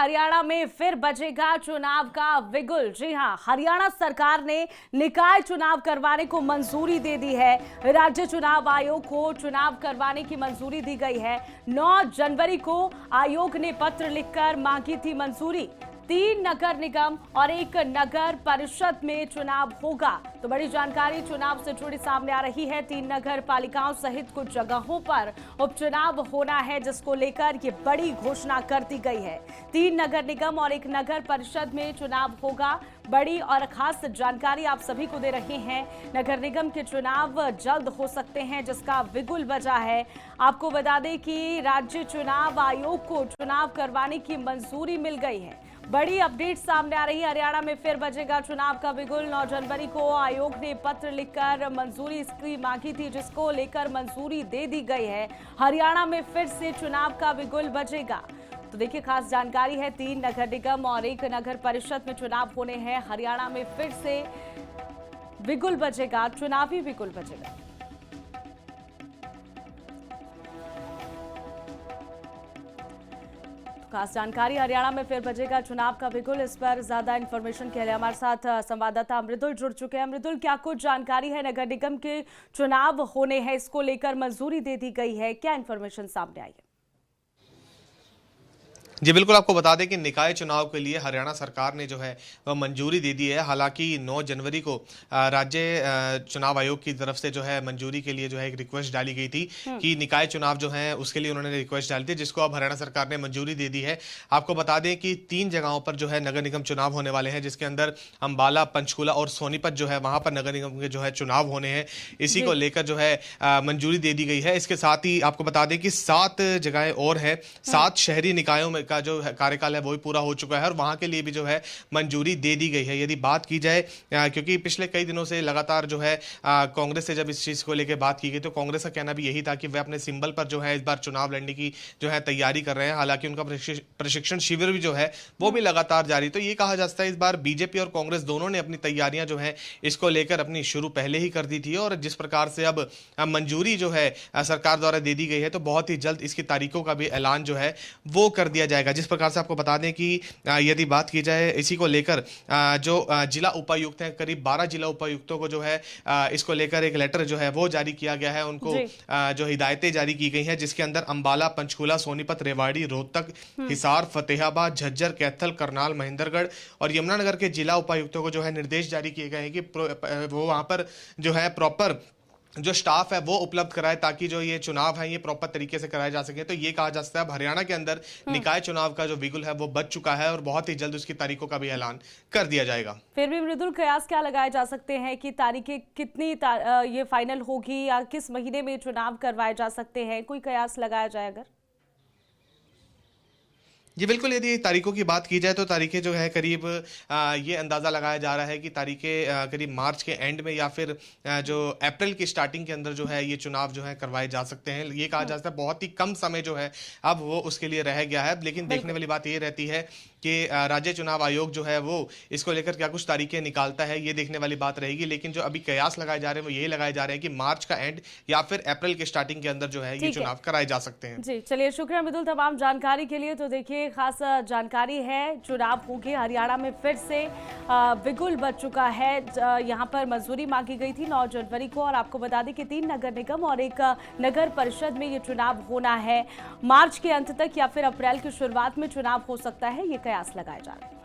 हरियाणा में फिर बजेगा चुनाव का बिगुल। जी हां, हरियाणा सरकार ने निकाय चुनाव करवाने को मंजूरी दे दी है। राज्य चुनाव आयोग को चुनाव करवाने की मंजूरी दी गई है। 9 जनवरी को आयोग ने पत्र लिखकर मांगी थी मंजूरी। 3 नगर निगम और 1 नगर परिषद में चुनाव होगा। तो बड़ी जानकारी चुनाव से जुड़ी सामने आ रही है। 3 नगर पालिकाओं सहित कुछ जगहों पर उपचुनाव होना है, जिसको लेकर ये बड़ी घोषणा कर दी गई है। 3 नगर निगम और 1 नगर परिषद में चुनाव होगा। बड़ी और खास जानकारी आप सभी को दे रहे हैं। नगर निगम के चुनाव जल्द हो सकते हैं, जिसका बिगुल बजा है। आपको बता दें कि राज्य चुनाव आयोग को चुनाव करवाने की मंजूरी मिल गई है। बड़ी अपडेट सामने आ रही है। हरियाणा में फिर बजेगा चुनाव का बिगुल। 9 जनवरी को आयोग ने पत्र लिखकर मंजूरी इसकी मांगी थी, जिसको लेकर मंजूरी दे दी गई है। हरियाणा में फिर से चुनाव का बिगुल बजेगा। तो देखिए, खास जानकारी है। 3 नगर निगम और 1 नगर परिषद में चुनाव होने हैं। हरियाणा में फिर से बिगुल बजेगा, चुनावी बिगुल बजेगा। खास जानकारी, हरियाणा में फिर बजेगा चुनाव का बिगुल। इस पर ज्यादा इंफॉर्मेशन के लिए हमारे साथ संवाददाता मृदुल जुड़ चुके हैं। मृदुल, क्या कुछ जानकारी है? नगर निगम के चुनाव होने हैं, इसको लेकर मंजूरी दे दी गई है, क्या इंफॉर्मेशन सामने आई है? जी बिल्कुल, आपको बता दें कि निकाय चुनाव के लिए हरियाणा सरकार ने जो है वह मंजूरी दे दी है। हालांकि 9 जनवरी को राज्य चुनाव आयोग की तरफ से जो है मंजूरी के लिए जो है एक रिक्वेस्ट डाली गई थी कि निकाय चुनाव जो है उसके लिए उन्होंने रिक्वेस्ट डाली थी, जिसको अब हरियाणा सरकार ने मंजूरी दे दी है। आपको बता दें कि 3 जगहों पर जो है नगर निगम चुनाव होने वाले हैं, जिसके अंदर अंबाला, पंचकूला और सोनीपत जो है वहां पर नगर निगम के जो है चुनाव होने हैं। इसी को लेकर जो है मंजूरी दे दी गई है। इसके साथ ही आपको बता दें कि 7 जगहें और है। 7 शहरी निकायों में का जो कार्यकाल है वो भी पूरा हो चुका है और वहां के लिए भी जो है मंजूरी दे दी गई है। यदि बात की जाए, क्योंकि पिछले कई दिनों से लगातार जो है कांग्रेस से जब इस चीज को लेकर बात की गई तो कांग्रेस का कहना भी यही था कि वे अपने सिंबल पर जो है इस बार चुनाव लड़ने की जो है तैयारी कर रहे हैं। हालांकि उनका प्रशिक्षण शिविर भी जो है वो भी लगातार जारी। तो ये कहा जाता है इस बार बीजेपी और कांग्रेस दोनों ने अपनी तैयारियां जो है इसको लेकर अपनी शुरू पहले ही कर दी थी और जिस प्रकार से अब मंजूरी जो है सरकार द्वारा दे दी गई है तो बहुत ही जल्द इसकी तारीखों का भी ऐलान जो है वो कर दिया जाएगा। जिस प्रकार से आपको बता दें कि यदि बात की जाए इसी को लेकर जो जिला उपायुक्त हैं, करीब 12 जिला उपायुक्तों को जो है इसको लेकर एक लेटर जो है वो जारी किया गया है। उनको जो हिदायतें जारी की गई हैं, जिसके अंदर अंबाला, पंचकूला, सोनीपत, रेवाड़ी, रोहतक, हिसार, फतेहाबाद, झज्जर, कैथल, करनाल, महेंद्रगढ़ और यमुनानगर के जिला उपायुक्तों को जो है निर्देश जारी किए गए हैं कि वो वहां पर जो है प्रॉपर जो स्टाफ है वो उपलब्ध कराए, ताकि जो ये चुनाव है ये प्रॉपर तरीके से कराए जा सके। तो ये कहा जा सकता है अब हरियाणा के अंदर निकाय चुनाव का जो बिगुल है वो बज चुका है और बहुत ही जल्द उसकी तारीखों का भी ऐलान कर दिया जाएगा। फिर भी मृदुल, कयास क्या लगाए जा सकते हैं कि तारीखें कितनी ये फाइनल होगी या किस महीने में चुनाव करवाए जा सकते हैं? कोई कयास लगाया जाए अगर? जी बिल्कुल, यदि तारीखों की बात की जाए तो तारीखें जो है करीब ये अंदाज़ा लगाया जा रहा है कि तारीखें करीब मार्च के एंड में या फिर जो अप्रैल की स्टार्टिंग के अंदर जो है ये चुनाव जो है करवाए जा सकते हैं। ये कहा जा सकता है बहुत ही कम समय जो है अब वो उसके लिए रह गया है। लेकिन देखने वाली बात ये रहती है कि राज्य चुनाव आयोग जो है वो इसको लेकर क्या कुछ तारीखें निकालता है, ये देखने वाली बात रहेगी। लेकिन जो अभी कयास लगाए जा रहे हैं वो यही लगाए जा रहे हैं कि मार्च का एंड या फिर अप्रैल के स्टार्टिंग के अंदर जो है ये चुनाव कराए जा सकते हैं। जी चलिए, शुक्रिया मृदुल तमाम जानकारी के लिए। तो देखिए, खास जानकारी है, चुनाव होंगे हरियाणा में फिर से बिगुल बज चुका है। यहाँ पर मंजूरी मांगी गई थी 9 जनवरी को और आपको बता दें कि 3 नगर निगम और 1 नगर परिषद में ये चुनाव होना है। मार्च के अंत तक या फिर अप्रैल की शुरुआत में चुनाव हो सकता है, ये कयास लगाए जा रहे हैं।